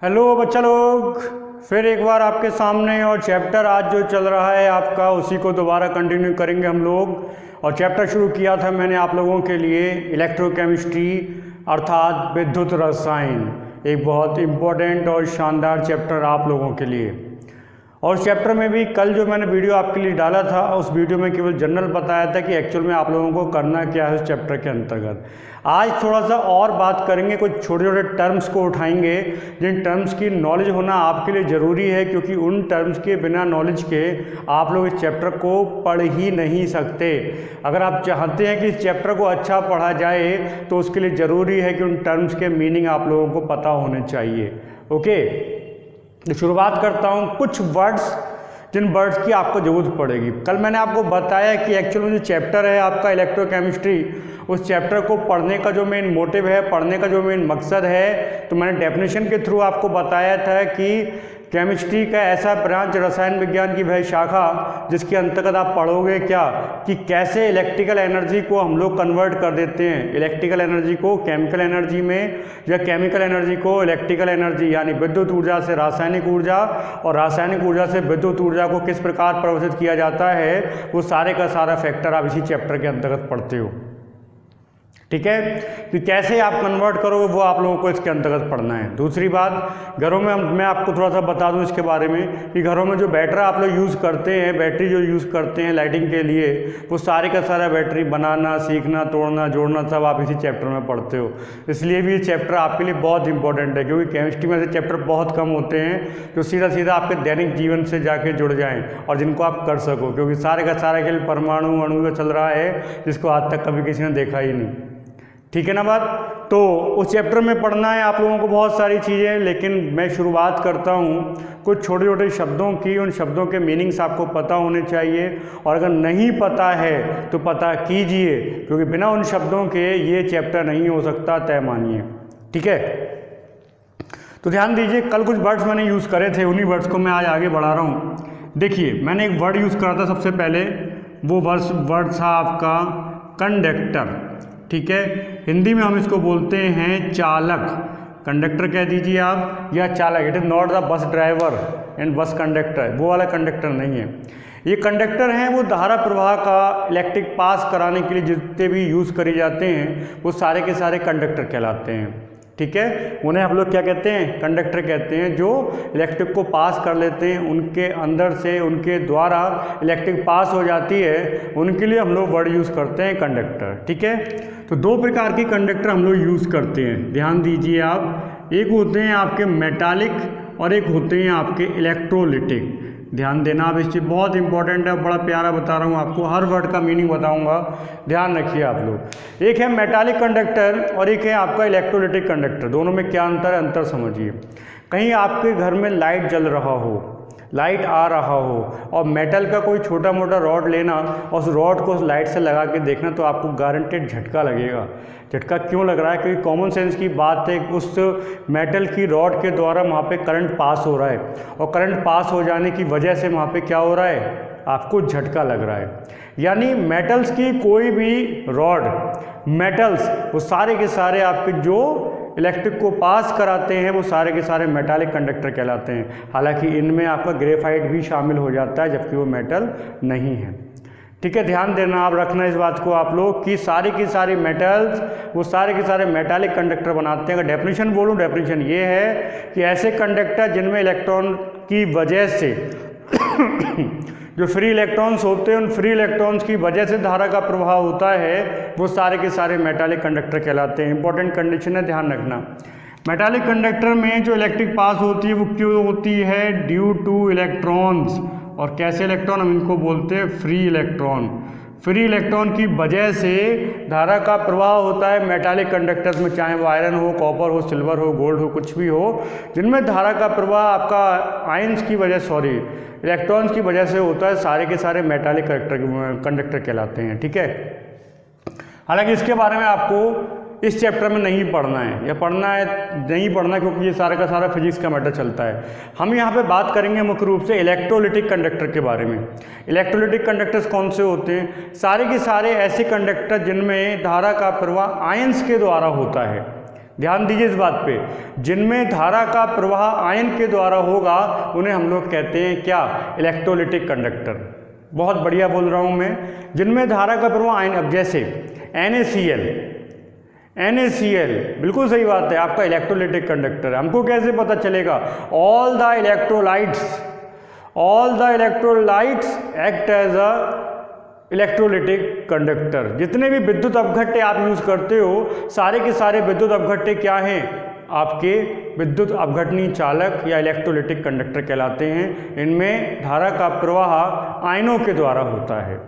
Hello बच्चा लोग, फिर एक बार आपके सामने और चैप्टर आज जो चल रहा है आपका उसी को दोबारा कंटिन्यू करेंगे हम लोग। और चैप्टर शुरू किया था मैंने आप लोगों के लिए इलेक्ट्रोकेमिस्ट्री अर्थात विद्युत रसायन, एक बहुत इम्पोर्टेंट और शानदार चैप्टर आप लोगों के लिए। और उस चैप्टर में भी कल जो मैंने वीडियो आपके लिए डाला था उस वीडियो में केवल जनरल बताया था कि एक्चुअल में आप लोगों को करना क्या है उस चैप्टर के अंतर्गत। आज थोड़ा सा और बात करेंगे, कुछ छोटे छोटे टर्म्स को उठाएंगे जिन टर्म्स की नॉलेज होना आपके लिए ज़रूरी है, क्योंकि उन टर्म्स के बिना नॉलेज के आप लोग इस चैप्टर को पढ़ ही नहीं सकते। अगर आप चाहते हैं कि इस चैप्टर को अच्छा पढ़ा जाए तो उसके लिए ज़रूरी है कि उन टर्म्स के मीनिंग आप लोगों को पता होने चाहिए। ओके, तो शुरुआत करता हूँ कुछ वर्ड्स जिन वर्ड्स की आपको ज़रूरत पड़ेगी। कल मैंने आपको बताया कि एक्चुअल में जो चैप्टर है आपका इलेक्ट्रोकेमिस्ट्री, उस चैप्टर को पढ़ने का जो मेन मोटिव है, पढ़ने का जो मेन मकसद है, तो मैंने डेफिनेशन के थ्रू आपको बताया था कि केमिस्ट्री का ऐसा ब्रांच, रसायन विज्ञान की वह शाखा जिसके अंतर्गत आप पढ़ोगे क्या कि कैसे इलेक्ट्रिकल एनर्जी को हम लोग कन्वर्ट कर देते हैं, इलेक्ट्रिकल एनर्जी को केमिकल एनर्जी में, या केमिकल एनर्जी को इलेक्ट्रिकल एनर्जी यानी विद्युत ऊर्जा से रासायनिक ऊर्जा, और रासायनिक ऊर्जा से विद्युत ऊर्जा को किस प्रकार परिवर्तित किया जाता है, वो सारे का सारा फैक्टर आप इसी चैप्टर के अंतर्गत पढ़ते हो। ठीक है, कि कैसे आप कन्वर्ट करोगे वो आप लोगों को इसके अंतर्गत पढ़ना है। दूसरी बात, घरों में मैं आपको थोड़ा सा बता दूं इसके बारे में कि घरों में जो बैटरी आप लोग यूज़ करते हैं, बैटरी जो यूज़ करते हैं लाइटिंग के लिए, वो सारे का सारा बैटरी बनाना, सीखना, तोड़ना, जोड़ना सब आप इसी चैप्टर में पढ़ते हो। इसलिए भी ये चैप्टर आपके लिए बहुत इंपॉर्टेंट है, क्योंकि केमिस्ट्री में ऐसे चैप्टर बहुत कम होते हैं जो सीधा सीधा आपके दैनिक जीवन से जाके जुड़ जाएँ और जिनको आप कर सको, क्योंकि सारे का सारा खेल परमाणु अणु का चल रहा है जिसको आज तक कभी किसी ने देखा ही नहीं। ठीक है ना बात। तो उस चैप्टर में पढ़ना है आप लोगों को बहुत सारी चीज़ें, लेकिन मैं शुरुआत करता हूँ कुछ छोटे छोटे शब्दों की। उन शब्दों के मीनिंग्स आपको पता होने चाहिए, और अगर नहीं पता है तो पता कीजिए, क्योंकि बिना उन शब्दों के ये चैप्टर नहीं हो सकता, तय मानिए। ठीक है, तो ध्यान दीजिए, कल कुछ वर्ड्स मैंने यूज़ करे थे, उन्हीं वर्ड्स को मैं आज आगे बढ़ा रहा हूँ। देखिए, मैंने एक वर्ड यूज़ करा था सबसे पहले, वो वर्ड था आपका कंडक्टर। ठीक है, हिंदी में हम इसको बोलते हैं चालक। कंडक्टर कह दीजिए आप, या चालक। It is not the bus driver and bus conductor, वो वाला कंडक्टर नहीं है। ये कंडक्टर हैं, वो धारा प्रवाह का इलेक्ट्रिक पास कराने के लिए जितने भी यूज़ करे जाते हैं वो सारे के सारे कंडक्टर कहलाते हैं। ठीक है, उन्हें हम लोग क्या कहते हैं, कंडक्टर कहते हैं, जो इलेक्ट्रिक को पास कर लेते हैं, उनके अंदर से उनके द्वारा इलेक्ट्रिक पास हो जाती है, उनके लिए हम लोग वर्ड यूज़ करते हैं कंडक्टर। ठीक है, तो दो प्रकार के कंडक्टर हम लोग यूज़ करते हैं, ध्यान दीजिए आप। एक होते हैं आपके मेटालिक और एक होते हैं आपके इलेक्ट्रोलिटिक। ध्यान देना आप, इस चीज़ बहुत इंपॉर्टेंट है, बड़ा प्यारा बता रहा हूँ आपको, हर वर्ड का मीनिंग बताऊँगा, ध्यान रखिए आप लोग। एक है मेटालिक कंडक्टर और एक है आपका इलेक्ट्रोलिटिक कंडक्टर। दोनों में क्या अंतर है, अंतर समझिए। कहीं आपके घर में लाइट जल रहा हो, लाइट आ रहा हो, और मेटल का कोई छोटा मोटा रॉड लेना और उस रॉड को उस लाइट से लगा के देखना, तो आपको गारंटेड झटका लगेगा। झटका क्यों लग रहा है, क्योंकि कॉमन सेंस की बात है, उस मेटल की रॉड के द्वारा वहाँ पे करंट पास हो रहा है, और करंट पास हो जाने की वजह से वहाँ पे क्या हो रहा है, आपको झटका लग रहा है। यानी मेटल्स की कोई भी रॉड, मेटल्स वो सारे के सारे आपके जो इलेक्ट्रिक को पास कराते हैं वो सारे के सारे मेटालिक कंडक्टर कहलाते हैं। हालांकि इनमें आपका ग्रेफाइट भी शामिल हो जाता है, जबकि वो मेटल नहीं है। ठीक है, ध्यान देना आप, रखना इस बात को आप लोग कि सारी की सारी मेटल्स वो सारे के सारे मेटालिक कंडक्टर बनाते हैं। अगर डेफिनेशन बोलूँ, डेफिनेशन ये है कि ऐसे कंडक्टर जिनमें इलेक्ट्रॉन की वजह से जो फ्री इलेक्ट्रॉन्स होते हैं, उन फ्री इलेक्ट्रॉन्स की वजह से धारा का प्रवाह होता है, वो सारे के सारे मेटालिक कंडक्टर कहलाते हैं। इंपॉर्टेंट कंडीशन है, ध्यान रखना। मेटालिक कंडक्टर में जो इलेक्ट्रिक पास होती है वो क्यों होती है, ड्यू टू इलेक्ट्रॉन्स। और कैसे इलेक्ट्रॉन, हम इनको बोलते हैं फ्री इलेक्ट्रॉन। फ्री इलेक्ट्रॉन की वजह से धारा का प्रवाह होता है मेटालिक कंडक्टर्स में, चाहे वो आयरन हो, कॉपर हो, सिल्वर हो, गोल्ड हो, कुछ भी हो, जिनमें धारा का प्रवाह आपका आयंस की वजह इलेक्ट्रॉन्स की वजह से होता है, सारे के सारे मेटालिक कंडक्टर कहलाते हैं। ठीक है, हालांकि इसके बारे में आपको इस चैप्टर में नहीं पढ़ना है, या पढ़ना है नहीं पढ़ना, क्योंकि ये सारा का सारा फिजिक्स का मैटर चलता है। हम यहाँ पे बात करेंगे मुख्य रूप से इलेक्ट्रोलिटिक कंडक्टर के बारे में। इलेक्ट्रोलिटिक कंडक्टर्स कौन से होते हैं, सारे के सारे ऐसे कंडक्टर जिनमें धारा का प्रवाह आयंस के द्वारा होता है। ध्यान दीजिए इस बात पे, जिनमें धारा का प्रवाह आयन के द्वारा होगा उन्हें हम लोग कहते हैं क्या, इलेक्ट्रोलिटिक कंडक्टर। बहुत बढ़िया बोल रहा हूँ मैं, जिनमें धारा का प्रवाह आयन, अब जैसे NaCl बिल्कुल सही बात है, आपका इलेक्ट्रोलिटिक कंडक्टर है। हमको कैसे पता चलेगा, all the electrolytes act as a electrolytic conductor. जितने भी विद्युत अपघट्य आप यूज करते हो, सारे के सारे विद्युत अपघट्य क्या हैं, आपके विद्युत अपघटनी चालक या इलेक्ट्रोलिटिक कंडक्टर कहलाते हैं। इनमें धारा का प्रवाह आयनों के द्वारा होता है।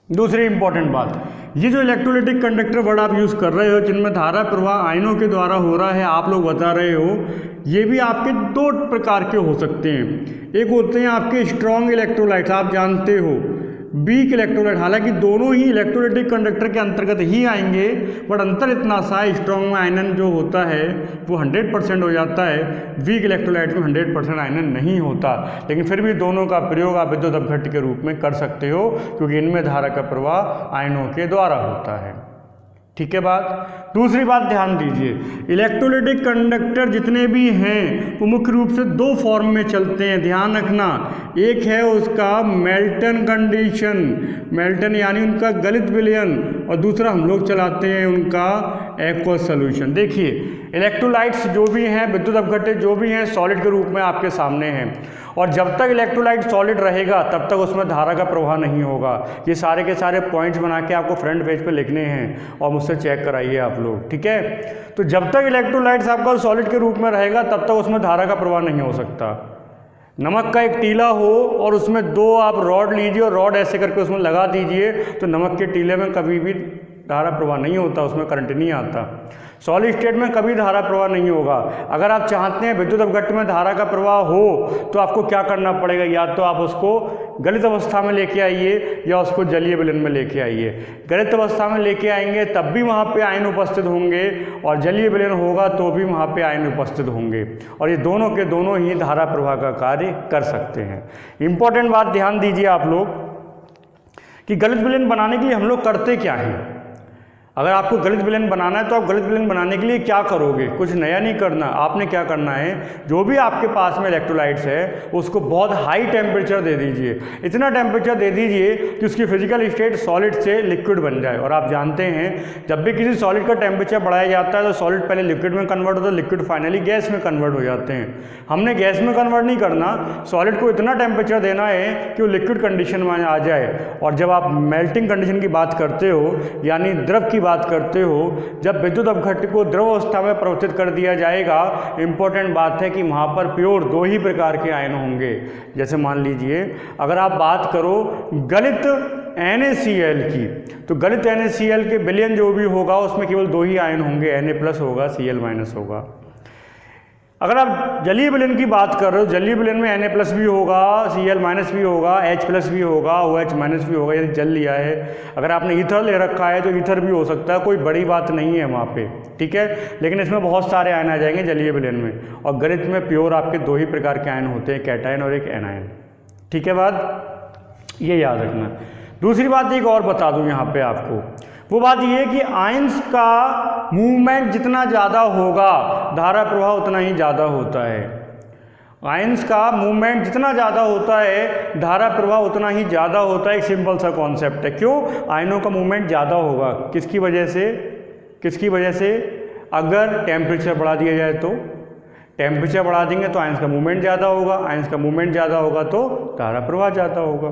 दूसरी इंपॉर्टेंट बात, ये जो इलेक्ट्रोलिटिक कंडक्टर वर्ड आप यूज़ कर रहे हो, जिनमें धारा प्रवाह आयनों के द्वारा हो रहा है, आप लोग बता रहे हो, ये भी आपके दो प्रकार के हो सकते हैं। एक होते हैं आपके स्ट्रॉन्ग इलेक्ट्रोलाइट्स, आप जानते हो, वीक इलेक्ट्रोलाइट। हालांकि दोनों ही इलेक्ट्रोलिटिक कंडक्टर के अंतर्गत ही आएंगे, बट अंतर इतना सा है, स्ट्रॉन्ग में आयनन जो होता है वो 100% हो जाता है, वीक इलेक्ट्रोलाइट में 100% आयनन नहीं होता। लेकिन फिर भी दोनों का प्रयोग आप विद्युत अपघट्य के रूप में कर सकते हो, क्योंकि इनमें धारा का प्रवाह आयनों के द्वारा होता है। ठीक है बात। दूसरी बात ध्यान दीजिए, इलेक्ट्रोलिटिक कंडक्टर जितने भी हैं वो मुख्य रूप से दो फॉर्म में चलते हैं, ध्यान रखना। एक है उसका मेल्टन कंडीशन, मेल्टन यानी उनका गलित विलयन, और दूसरा हम लोग चलाते हैं उनका एक्वस सॉल्यूशन। देखिए इलेक्ट्रोलाइट्स जो भी हैं, विद्युत अपघट्य जो भी हैं, सॉलिड के रूप में आपके सामने हैं, और जब तक इलेक्ट्रोलाइट सॉलिड रहेगा तब तक उसमें धारा का प्रवाह नहीं होगा। ये सारे के सारे पॉइंट्स बना के आपको फ्रंट पेज पे लिखने हैं और मुझसे चेक कराइए आप लोग, ठीक है। तो जब तक इलेक्ट्रोलाइट्स आपका सॉलिड के रूप में रहेगा तब तक उसमें धारा का प्रवाह नहीं हो सकता। नमक का एक टीला हो और उसमें दो आप रॉड लीजिए और रॉड ऐसे करके उसमें लगा दीजिए, तो नमक के टीले में कभी भी धारा प्रवाह नहीं होता, उसमें करंट नहीं आता। सॉलिड स्टेट में कभी धारा प्रवाह नहीं होगा। अगर आप चाहते हैं विद्युत अपघट्य में धारा का प्रवाह हो, तो आपको क्या करना पड़ेगा, या तो आप उसको गलित अवस्था में लेके आइए या उसको जलीय विलयन में लेके आइए। गलित अवस्था में लेके आएंगे तब भी वहाँ पे आयन उपस्थित होंगे, और जलीय विलयन होगा तो भी वहाँ पे आयन उपस्थित होंगे, और ये दोनों के दोनों ही धारा प्रवाह का कार्य कर सकते हैं। इंपॉर्टेंट बात ध्यान दीजिए आप लोग कि गलित विलयन बनाने के लिए हम लोग करते क्या हैं। अगर आपको गलित विलयन बनाना है तो आप गलित विलयन बनाने के लिए क्या करोगे, कुछ नया नहीं करना। आपने क्या करना है, जो भी आपके पास में इलेक्ट्रोलाइट्स है उसको बहुत हाई टेम्परेचर दे दीजिए। इतना टेम्परेचर दे दीजिए कि उसकी फिजिकल स्टेट सॉलिड से लिक्विड बन जाए। और आप जानते हैं जब भी किसी सॉलिड का टेम्परेचर बढ़ाया जाता है तो सॉलिड पहले लिक्विड में कन्वर्ट होता है, लिक्विड फाइनली गैस में कन्वर्ट हो जाते हैं। हमने गैस में कन्वर्ट नहीं करना, सॉलिड को इतना टेम्परेचर देना है कि वो लिक्विड कंडीशन में आ जाए। और जब आप मेल्टिंग कंडीशन की बात करते हो, यानी द्रव की बात करते हो, जब विद्युत अपघट्य को द्रव अवस्था में परिवर्तित कर दिया जाएगा, इंपॉर्टेंट बात है कि वहाँ पर प्योर दो ही प्रकार के आयन होंगे। जैसे मान लीजिए अगर आप बात करो गलित NaCl की, तो गलित NaCl के विलयन जो भी होगा उसमें केवल दो ही आयन होंगे, Na+ होगा, Cl- होगा। अगर आप जलीय विलयन की बात कर रहे हो, जलीय विलयन में Na+ भी होगा, Cl- भी होगा, H+ भी होगा, OH- भी होगा, यदि जल लिया है। अगर आपने ईथर ले रखा है तो ईथर भी हो सकता है, कोई बड़ी बात नहीं है वहाँ पे, ठीक है। लेकिन इसमें बहुत सारे आयन आ जाएंगे जलीय विलयन में, और गलित में प्योर आपके दो ही प्रकार के आयन होते हैं, कैटायन और एक एनायन। ठीक है बात, ये याद रखना। दूसरी बात एक और बता दूँ यहाँ पे आपको, वो बात ये है कि आयंस का मूवमेंट जितना ज़्यादा होगा धारा प्रवाह उतना ही ज़्यादा होता है। आयंस का मूवमेंट जितना ज़्यादा होता है धारा प्रवाह उतना ही ज़्यादा होता है। एक सिंपल सा कॉन्सेप्ट है। क्यों आयनों का मूवमेंट ज़्यादा होगा, किसकी वजह से, किसकी वजह से, अगर टेम्परेचर बढ़ा दिया जाए तो, टेम्परेचर बढ़ा देंगे तो आयंस का मूवमेंट ज़्यादा होगा, आयंस का मूवमेंट ज़्यादा होगा तो धारा प्रवाह ज़्यादा होगा।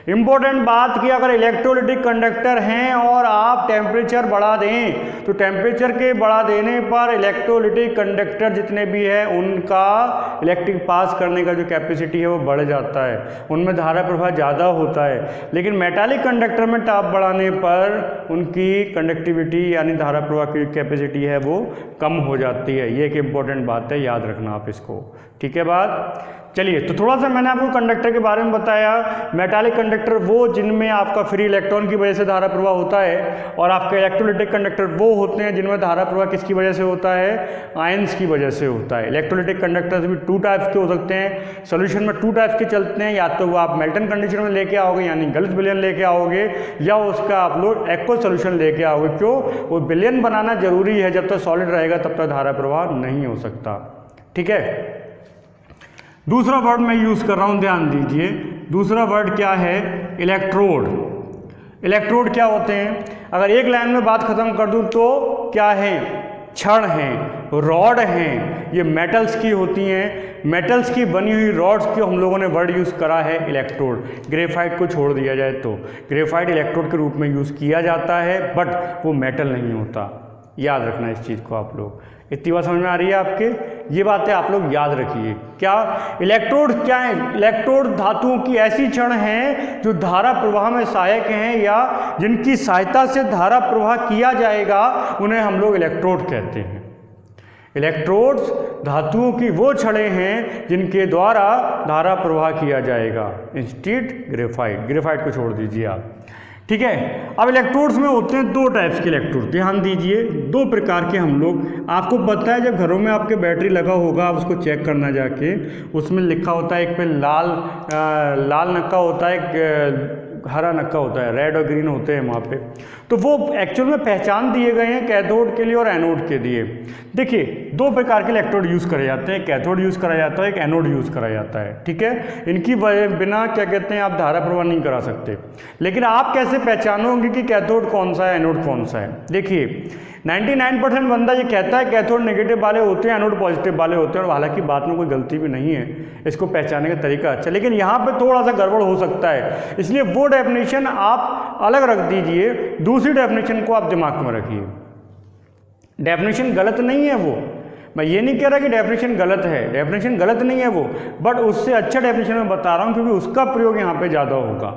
इंपॉर्टेंट बात कि अगर इलेक्ट्रोलिटिक कंडक्टर हैं और आप टेम्परेचर बढ़ा दें, तो टेम्परेचर के बढ़ा देने पर इलेक्ट्रोलिटिक कंडक्टर जितने भी हैं उनका इलेक्ट्रिक पास करने का जो कैपेसिटी है वो बढ़ जाता है, उनमें धारा प्रवाह ज़्यादा होता है। लेकिन मेटालिक कंडक्टर में ताप बढ़ाने पर उनकी कंडक्टिविटी यानी धारा प्रवाह की कैपेसिटी है वो कम हो जाती है। ये एक इंपॉर्टेंट बात है, याद रखना आप इसको, ठीक है बात। चलिए, तो थोड़ा सा मैंने आपको कंडक्टर के बारे में बताया। मेटालिक कंडक्टर वो जिनमें आपका फ्री इलेक्ट्रॉन की वजह से धारा प्रवाह होता है, और आपके इलेक्ट्रोलिटिक कंडक्टर वो होते हैं जिनमें धारा प्रवाह किसकी वजह से होता है, आयंस की वजह से होता है। इलेक्ट्रोलिटिक कंडक्टर्स भी 2 टाइप्स के हो सकते हैं, सोल्यूशन में 2 टाइप्स के चलते हैं, या तो वो आप मेल्टन कंडीशन में लेके आओगे यानी गलत विलयन लेके आओगे, या उसका आप लोग एक्वस सोल्यूशन लेके आओगे। क्यों? वो विलयन बनाना जरूरी है, जब तक सॉलिड रहेगा तब तक धारा प्रवाह नहीं हो सकता, ठीक है। दूसरा वर्ड मैं यूज़ कर रहा हूँ, ध्यान दीजिए। दूसरा वर्ड क्या है? इलेक्ट्रोड। इलेक्ट्रोड क्या होते हैं? अगर एक लाइन में बात खत्म कर दूँ तो क्या है? छड़ हैं, रॉड हैं, ये मेटल्स की होती हैं। मेटल्स की बनी हुई रॉड्स की हम लोगों ने वर्ड यूज़ करा है इलेक्ट्रोड। ग्रेफाइट को छोड़ दिया जाए तो ग्रेफाइट इलेक्ट्रोड के रूप में यूज़ किया जाता है, बट वो मेटल नहीं होता। याद रखना इस चीज़ को आप लोग। इतनी बात समझ में आ रही है आपके? ये बातें आप लोग याद रखिए। क्या इलेक्ट्रोड क्या है? इलेक्ट्रोड धातुओं की ऐसी छड़ हैं जो धारा प्रवाह में सहायक हैं, या जिनकी सहायता से धारा प्रवाह किया जाएगा, उन्हें हम लोग इलेक्ट्रोड कहते हैं। इलेक्ट्रोड्स धातुओं की वो छड़ें हैं जिनके द्वारा धारा प्रवाह किया जाएगा। इंस्टेड ग्रेफाइट, ग्रेफाइट को छोड़ दीजिए आप, ठीक है। अब इलेक्ट्रोड्स में होते हैं 2 टाइप्स के इलेक्ट्रोड, ध्यान दीजिए। 2 प्रकार के हम लोग, आपको पता है जब घरों में आपके बैटरी लगा होगा, आप उसको चेक करना जाके, उसमें लिखा होता है, एक पे लाल नक्का होता है, एक हरा नक्का होता है, रेड और ग्रीन होते हैं वहाँ पे। तो वो एक्चुअल में पहचान दिए गए हैं कैथोड के लिए और एनोड के लिए। देखिए, 2 प्रकार के इलेक्ट्रोड यूज़ करे जाते हैं, कैथोड यूज़ करा जाता है, एक एनोड यूज़ करा जाता है, ठीक है। इनकी बिना क्या कहते हैं आप धारा प्रवाह नहीं करा सकते। लेकिन आप कैसे पहचानोगे कि कैथोड कौन सा है, एनोड कौन सा है? देखिए, 99% बंदा ये कहता है कैथोड नेगेटिव वाले होते हैं, एनोड पॉजिटिव वाले होते हैं, और हालांकि बात में कोई गलती भी नहीं है, इसको पहचानने का तरीका अच्छा। लेकिन यहाँ पे थोड़ा सा गड़बड़ हो सकता है, इसलिए वो डेफिनेशन आप अलग रख दीजिए, दूसरी डेफिनेशन को आप दिमाग में रखिए। डेफिनेशन गलत नहीं है वो, मैं ये नहीं कह रहा कि डेफिनेशन गलत है, डेफिनेशन गलत नहीं है वो, बट उससे अच्छा डेफिनेशन मैं बता रहा हूँ क्योंकि उसका प्रयोग यहाँ पे ज़्यादा होगा,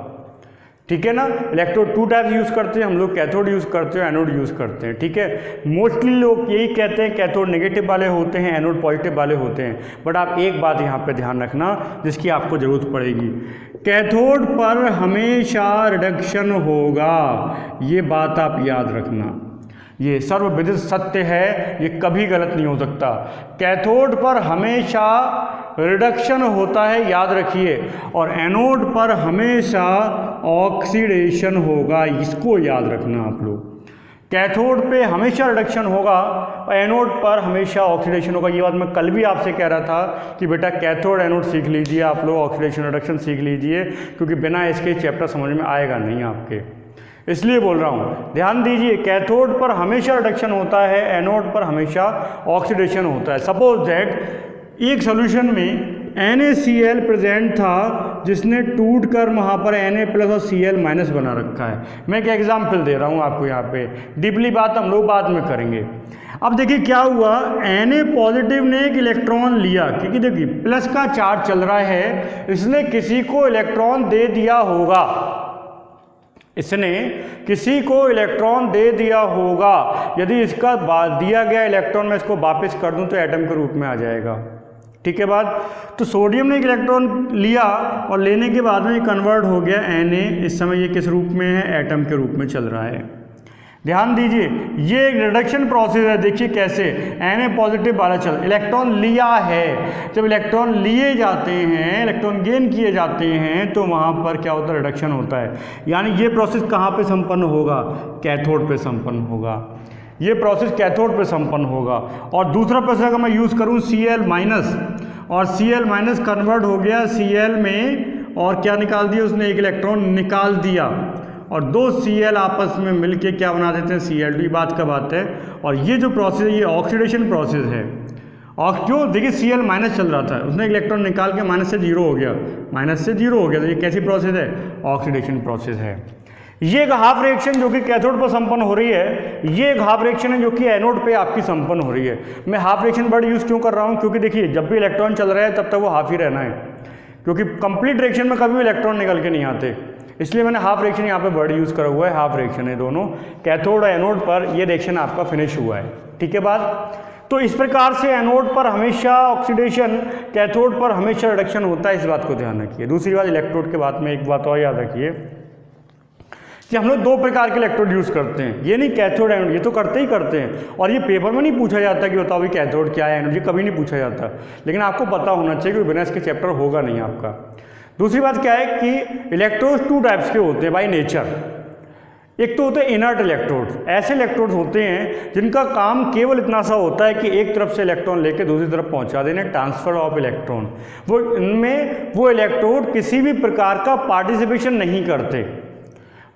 ठीक है ना। इलेक्ट्रोड 2 टाइप्स यूज़ करते हैं हम लोग, कैथोड यूज़ करते हैं, एनोड यूज़ करते हैं, ठीक है। मोस्टली लोग यही कहते हैं कैथोड नेगेटिव वाले होते हैं, एनोड पॉजिटिव वाले होते हैं, बट आप एक बात यहाँ पे ध्यान रखना जिसकी आपको ज़रूरत पड़ेगी, कैथोड पर हमेशा रिडक्शन होगा, ये बात आप याद रखना। ये सर्वविदित सत्य है, ये कभी गलत नहीं हो सकता। कैथोड पर हमेशा रिडक्शन होता है, याद रखिए, और एनोड पर हमेशा ऑक्सीडेशन होगा, इसको याद रखना आप लोग। कैथोड पे हमेशा रिडक्शन होगा और एनोड पर हमेशा ऑक्सीडेशन होगा। ये बात मैं कल भी आपसे कह रहा था कि बेटा कैथोड एनोड सीख लीजिए आप लोग, ऑक्सीडेशन रिडक्शन सीख लीजिए, क्योंकि बिना इसके चैप्टर समझ में आएगा नहीं आपके, इसलिए बोल रहा हूँ। ध्यान दीजिए, कैथोड पर हमेशा रिडक्शन होता है, एनोड पर हमेशा ऑक्सीडेशन होता है। सपोज दैट एक सॉल्यूशन में NaCl प्रेजेंट था, जिसने टूट कर वहाँ पर Na+ और Cl- बना रखा है। मैं एक एग्जाम्पल दे रहा हूँ आपको यहाँ पे, डीपली बात हम लोग बाद में करेंगे। अब देखिए क्या हुआ, Na पॉजिटिव ने एक इलेक्ट्रॉन लिया, क्योंकि देखिए प्लस का चार्ज चल रहा है, इसने किसी को इलेक्ट्रॉन दे दिया होगा, इसने किसी को इलेक्ट्रॉन दे दिया होगा। यदि इसका दिया गया इलेक्ट्रॉन मैं इसको वापस कर दूं तो एटम के रूप में आ जाएगा, ठीक है बात। तो सोडियम ने एक इलेक्ट्रॉन लिया और लेने के बाद में ये कन्वर्ट हो गया Na, इस समय ये किस रूप में है, एटम के रूप में चल रहा है। ध्यान दीजिए, ये एक रिडक्शन प्रोसेस है। देखिए कैसे Na पॉजिटिव वाला चल, इलेक्ट्रॉन लिया है, जब इलेक्ट्रॉन लिए जाते हैं, इलेक्ट्रॉन गेन किए जाते हैं, तो वहाँ पर क्या होता है, रिडक्शन होता है। यानी ये प्रोसेस कहाँ पे संपन्न होगा, कैथोड पे संपन्न होगा, ये प्रोसेस कैथोड पे संपन्न होगा। और दूसरा प्रोसेस अगर मैं यूज़ करूँ Cl- और Cl- कन्वर्ट हो गया Cl में, और क्या निकाल दिया उसने, एक इलेक्ट्रॉन निकाल दिया, और 2 Cl आपस में मिलके क्या बना देते हैं, Cl2। ये बात का बात है। और ये जो प्रोसेस है ये ऑक्सीडेशन प्रोसेस है। और क्यों, देखिए Cl- चल रहा था, उसने एक इलेक्ट्रॉन निकाल के माइनस से 0 हो गया, माइनस से 0 हो गया, तो ये कैसी प्रोसेस है, ऑक्सीडेशन प्रोसेस है। ये एक हाफ रिएक्शन जो कि कैथोड पर संपन्न हो रही है, ये एक हाफ रिएक्शन है जो कि एनोड पे आपकी संपन्न हो रही है। मैं हाफ रिएक्शन वर्ड यूज़ क्यों कर रहा हूँ, क्योंकि देखिए जब भी इलेक्ट्रॉन चल रहा है तब तक वो हाफ ही रहना है, क्योंकि कंप्लीट रिएक्शन में कभी भी इलेक्ट्रॉन निकल के नहीं आते, इसलिए मैंने हाफ रिएक्शन यहाँ पे वर्ड यूज़ करा हुआ है। हाफ रिएक्शन है दोनों, कैथोड और एनोड पर ये रिएक्शन आपका फिनिश हुआ है, ठीक है बात। तो इस प्रकार से एनोड पर हमेशा ऑक्सीडेशन, कैथोड पर हमेशा रिडक्शन होता है, इस बात को ध्यान रखिए। दूसरी बात इलेक्ट्रोड के बाद में एक बात और याद रखिए कि हम लोग दो प्रकार के इलेक्ट्रोड यूज़ करते हैं, ये नहीं कैथोड एनोड, ये तो करते ही करते हैं, और ये पेपर में नहीं पूछा जाता कि बताओ भाई कैथोड क्या है, एनोड, ये कभी नहीं पूछा जाता, लेकिन आपको पता होना चाहिए कि बिना इसके चैप्टर होगा नहीं आपका। दूसरी बात क्या है कि इलेक्ट्रोड टू टाइप्स के होते हैं बाई नेचर। एक तो होते हैं इनर्ट इलेक्ट्रोड, ऐसे इलेक्ट्रोड होते हैं जिनका काम केवल इतना सा होता है कि एक तरफ से इलेक्ट्रॉन लेकर दूसरी तरफ पहुंचा देने, ट्रांसफर ऑफ इलेक्ट्रॉन। वो इनमें वो इलेक्ट्रोड किसी भी प्रकार का पार्टिसिपेशन नहीं करते,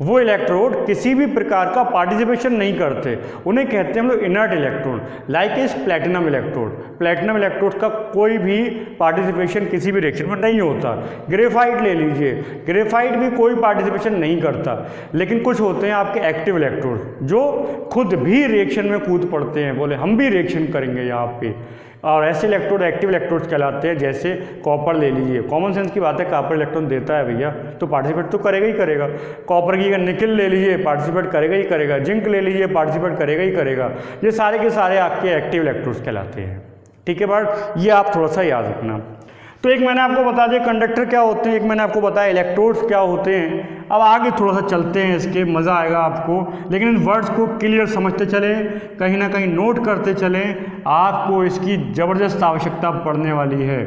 वो इलेक्ट्रोड किसी भी प्रकार का पार्टिसिपेशन नहीं करते, उन्हें कहते हैं हम लोग इनर्ट इलेक्ट्रोड। लाइक इस प्लेटिनम इलेक्ट्रोड, प्लेटिनम इलेक्ट्रोड का कोई भी पार्टिसिपेशन किसी भी रिएक्शन में नहीं होता। ग्रेफाइट ले लीजिए, ग्रेफाइट भी कोई पार्टिसिपेशन नहीं करता। लेकिन कुछ होते हैं आपके एक्टिव इलेक्ट्रोड जो खुद भी रिएक्शन में कूद पड़ते हैं, बोले हम भी रिएक्शन करेंगे यहाँ पे, और ऐसे इलेक्ट्रोड एक्टिव इलेक्ट्रोड्स कहलाते हैं। जैसे कॉपर ले लीजिए, कॉमन सेंस की बात है, कॉपर इलेक्ट्रॉन देता है भैया तो पार्टिसिपेट तो करेगा ही करेगा। कॉपर की निकल ले लीजिए, पार्टिसिपेट करेगा ही करेगा। जिंक ले लीजिए, पार्टिसिपेट करेगा ही करेगा। ये सारे के सारे आपके एक्टिव इलेक्ट्रोड्स कहलाते हैं। ठीक है बट ये आप थोड़ा सा याद रखना। तो एक मैंने आपको बता दिया कंडक्टर क्या होते हैं, एक मैंने आपको बताया इलेक्ट्रोड्स क्या होते हैं। अब आगे थोड़ा सा चलते हैं, इसके मज़ा आएगा आपको, लेकिन इन वर्ड्स को क्लियर समझते चलें, कहीं ना कहीं नोट करते चलें, आपको इसकी ज़बरदस्त आवश्यकता पड़ने वाली है।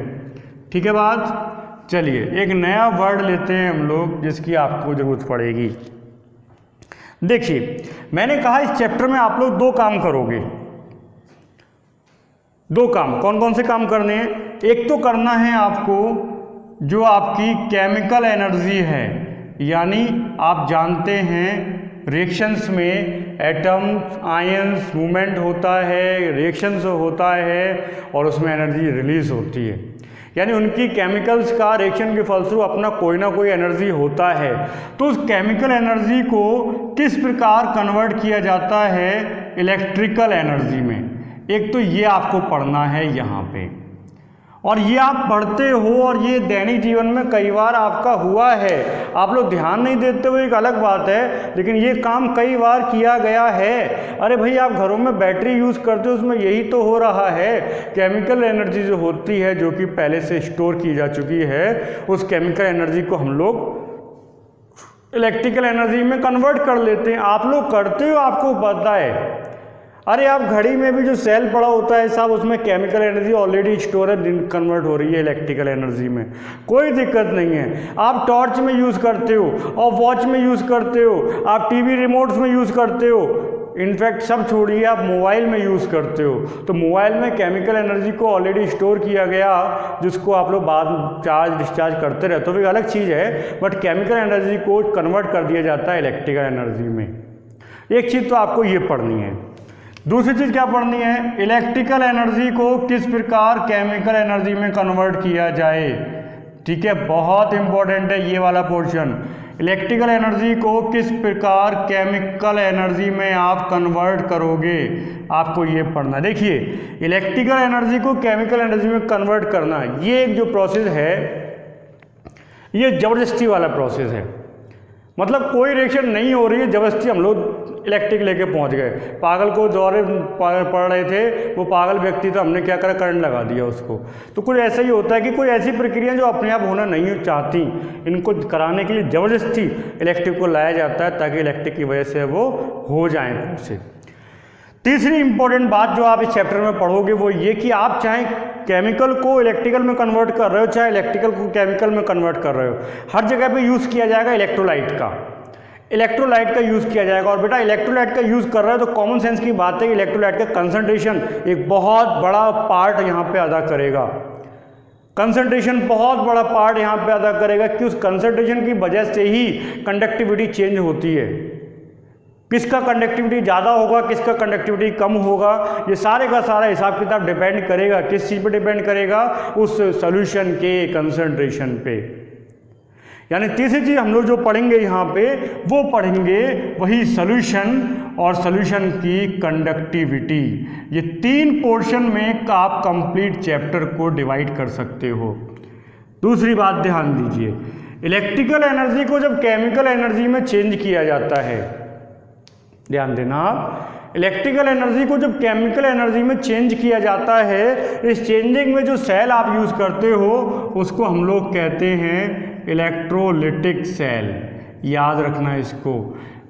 ठीक है बात। चलिए एक नया वर्ड लेते हैं हम लोग जिसकी आपको ज़रूरत पड़ेगी। देखिए मैंने कहा इस चैप्टर में आप लोग दो काम करोगे, दो काम। कौन कौन से काम करने हैं? एक तो करना है आपको जो आपकी केमिकल एनर्जी है, यानी आप जानते हैं रिएक्शंस में एटम्स आयंस मूवमेंट होता है, रिएक्शंस होता है और उसमें एनर्जी रिलीज होती है, यानी उनकी केमिकल्स का रिएक्शन के फलस्वरूप अपना कोई ना कोई एनर्जी होता है। तो उस केमिकल एनर्जी को किस प्रकार कन्वर्ट किया जाता है इलेक्ट्रिकल एनर्जी में, एक तो ये आपको पढ़ना है यहाँ पे, और ये आप पढ़ते हो और ये दैनिक जीवन में कई बार आपका हुआ है। आप लोग ध्यान नहीं देते हो एक अलग बात है, लेकिन ये काम कई बार किया गया है। अरे भाई आप घरों में बैटरी यूज़ करते हो, उसमें यही तो हो रहा है। केमिकल एनर्जी जो होती है जो कि पहले से स्टोर की जा चुकी है, उस केमिकल एनर्जी को हम लोग इलेक्ट्रिकल एनर्जी में कन्वर्ट कर लेते हैं। आप लोग करते हो, आपको पता है। अरे आप घड़ी में भी जो सेल पड़ा होता है साहब, उसमें केमिकल एनर्जी ऑलरेडी स्टोर है, कन्वर्ट हो रही है इलेक्ट्रिकल एनर्जी में, कोई दिक्कत नहीं है। आप टॉर्च में यूज़ करते हो और वॉच में यूज़ करते हो, आप टीवी रिमोट्स में यूज़ करते हो, इनफैक्ट सब छोड़िए आप मोबाइल में यूज़ करते हो। तो मोबाइल में केमिकल एनर्जी को ऑलरेडी स्टोर किया गया, जिसको आप लोग बाद में चार्ज डिस्चार्ज करते रहते हो, एक अलग चीज़ है, बट केमिकल एनर्जी को कन्वर्ट कर दिया जाता है इलेक्ट्रिकल एनर्जी में। एक चीज़ तो आपको ये पढ़नी है। दूसरी चीज़ क्या पढ़नी है? इलेक्ट्रिकल एनर्जी को किस प्रकार केमिकल एनर्जी में कन्वर्ट किया जाए। ठीक है, बहुत इंपॉर्टेंट है ये वाला पोर्शन। इलेक्ट्रिकल एनर्जी को किस प्रकार केमिकल एनर्जी में आप कन्वर्ट करोगे, आपको ये पढ़ना। देखिए इलेक्ट्रिकल एनर्जी को केमिकल एनर्जी में कन्वर्ट करना, ये एक जो प्रोसेस है ये ज़बरदस्ती वाला प्रोसेस है। मतलब कोई रिएक्शन नहीं हो रही है, ज़बरदस्ती हम लोग इलेक्ट्रिक लेके पहुंच गए। पागल को दौरे पड़ रहे थे, वो पागल व्यक्ति तो हमने क्या करा, करंट लगा दिया उसको। तो कुछ ऐसा ही होता है कि कोई ऐसी प्रक्रिया जो अपने आप होना नहीं चाहती, इनको कराने के लिए ज़बरदस्ती इलेक्ट्रिक को लाया जाता है ताकि इलेक्ट्रिक की वजह से वो हो जाए प्रोसेस। तीसरी इंपॉर्टेंट बात जो आप इस चैप्टर में पढ़ोगे वो ये कि आप चाहे केमिकल को इलेक्ट्रिकल में कन्वर्ट कर रहे हो, चाहे इलेक्ट्रिकल को केमिकल में कन्वर्ट कर रहे हो, हर जगह पे यूज़ किया जाएगा इलेक्ट्रोलाइट का। इलेक्ट्रोलाइट का यूज़ किया जाएगा। और बेटा इलेक्ट्रोलाइट का यूज़ कर रहे हो तो कॉमन सेंस की बात है कि इलेक्ट्रोलाइट का कंसंट्रेशन एक बहुत बड़ा पार्ट यहाँ पे अदा करेगा। कंसंट्रेशन बहुत बड़ा पार्ट यहाँ पे अदा करेगा कि उस कंसंट्रेशन की वजह से ही कंडक्टिविटी चेंज होती है। किसका कंडक्टिविटी ज़्यादा होगा, किसका कंडक्टिविटी कम होगा, ये सारे का सारा हिसाब किताब डिपेंड करेगा। किस चीज़ पे डिपेंड करेगा? उस सॉल्यूशन के कंसंट्रेशन पे। यानी तीसरी चीज़ हम लोग जो पढ़ेंगे यहाँ पे वो पढ़ेंगे वही सॉल्यूशन और सॉल्यूशन की कंडक्टिविटी। ये तीन पोर्शन में आप कंप्लीट चैप्टर को डिवाइड कर सकते हो। दूसरी बात ध्यान दीजिए, इलेक्ट्रिकल एनर्जी को जब केमिकल एनर्जी में चेंज किया जाता है, ध्यान देना आप, इलेक्ट्रिकल एनर्जी को जब केमिकल एनर्जी में चेंज किया जाता है, इस चेंजिंग में जो सेल आप यूज़ करते हो उसको हम लोग कहते हैं इलेक्ट्रोलिटिक सेल। याद रखना इसको,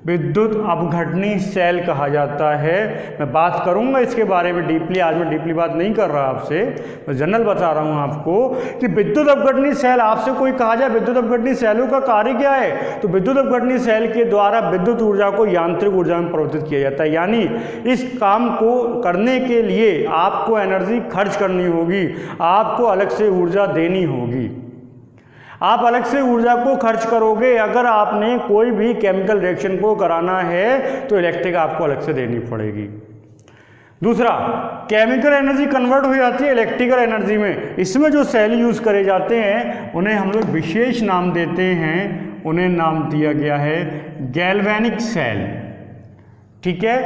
विद्युत अपघटनी सेल कहा जाता है। मैं बात करूंगा इसके बारे में डीपली, आज मैं डीपली बात नहीं कर रहा आपसे, मैं जनरल बता रहा हूं आपको कि विद्युत अपघटनी सेल, आपसे कोई कहा जाए विद्युत अपघटनी सेलों का कार्य क्या है, तो विद्युत अपघटनी सेल के द्वारा विद्युत ऊर्जा को यांत्रिक ऊर्जा में परिवर्तित किया जाता है। यानी इस काम को करने के लिए आपको एनर्जी खर्च करनी होगी, आपको अलग से ऊर्जा देनी होगी। आप अलग से ऊर्जा को खर्च करोगे। अगर आपने कोई भी केमिकल रिएक्शन को कराना है तो इलेक्ट्रिक आपको अलग से देनी पड़ेगी। दूसरा, केमिकल एनर्जी कन्वर्ट हो जाती है इलेक्ट्रिकल एनर्जी में। इसमें जो सेल यूज करे जाते हैं उन्हें हम लोग विशेष नाम देते हैं, उन्हें नाम दिया गया है गैल्वेनिक सेल। ठीक है,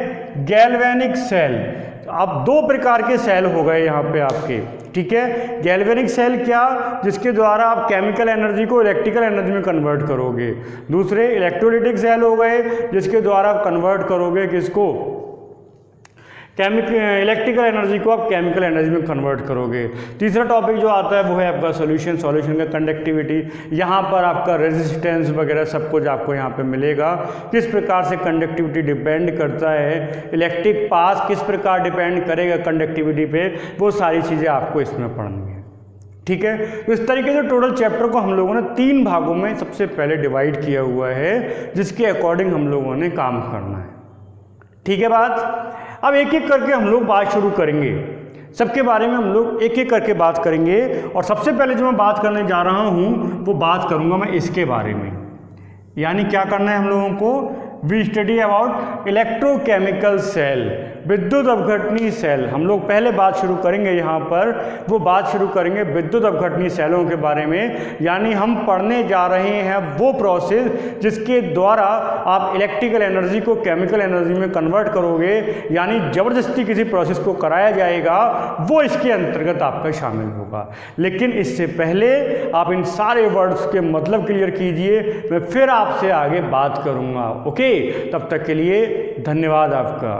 गैल्वेनिक सेल। अब दो प्रकार के सेल हो गए यहाँ पे आपके। ठीक है, गैल्वेनिक सेल क्या, जिसके द्वारा आप केमिकल एनर्जी को इलेक्ट्रिकल एनर्जी में कन्वर्ट करोगे। दूसरे इलेक्ट्रोलिटिक सेल हो गए, जिसके द्वारा आप कन्वर्ट करोगे किसको, इलेक्ट्रिकल एनर्जी को आप केमिकल एनर्जी में कन्वर्ट करोगे। तीसरा टॉपिक जो आता है वो है आपका सॉल्यूशन का कंडक्टिविटी। यहाँ पर आपका रेजिस्टेंस वगैरह सब कुछ आपको यहाँ पे मिलेगा। किस प्रकार से कंडक्टिविटी डिपेंड करता है, इलेक्ट्रिक पास किस प्रकार डिपेंड करेगा कंडक्टिविटी पे, वो सारी चीज़ें आपको इसमें पढ़नी है। ठीक है, तो इस तरीके से टोटल चैप्टर को हम लोगों ने 3 भागों में सबसे पहले डिवाइड किया हुआ है, जिसके अकॉर्डिंग हम लोगों ने काम करना है। ठीक है बात। अब एक एक करके हम लोग बात शुरू करेंगे, सबके बारे में हम लोग एक एक करके बात करेंगे। और सबसे पहले जो मैं बात करने जा रहा हूँ वो बात करूँगा मैं इसके बारे में, यानी क्या करना है हम लोगों को, we study about electrochemical cell, विद्युत अपघटनी सेल। हम लोग पहले बात शुरू करेंगे यहाँ पर, वो बात शुरू करेंगे विद्युत अपघटनी सेलों के बारे में। यानी हम पढ़ने जा रहे हैं वो प्रोसेस जिसके द्वारा आप इलेक्ट्रिकल एनर्जी को केमिकल एनर्जी में कन्वर्ट करोगे, यानी ज़बरदस्ती किसी प्रोसेस को कराया जाएगा, वो इसके अंतर्गत आपका शामिल होगा। लेकिन इससे पहले आप इन सारे वर्ड्स के मतलब क्लियर कीजिए, मैं फिर आपसे आगे बात करूँगा। ओके, तब तक के लिए धन्यवाद आपका।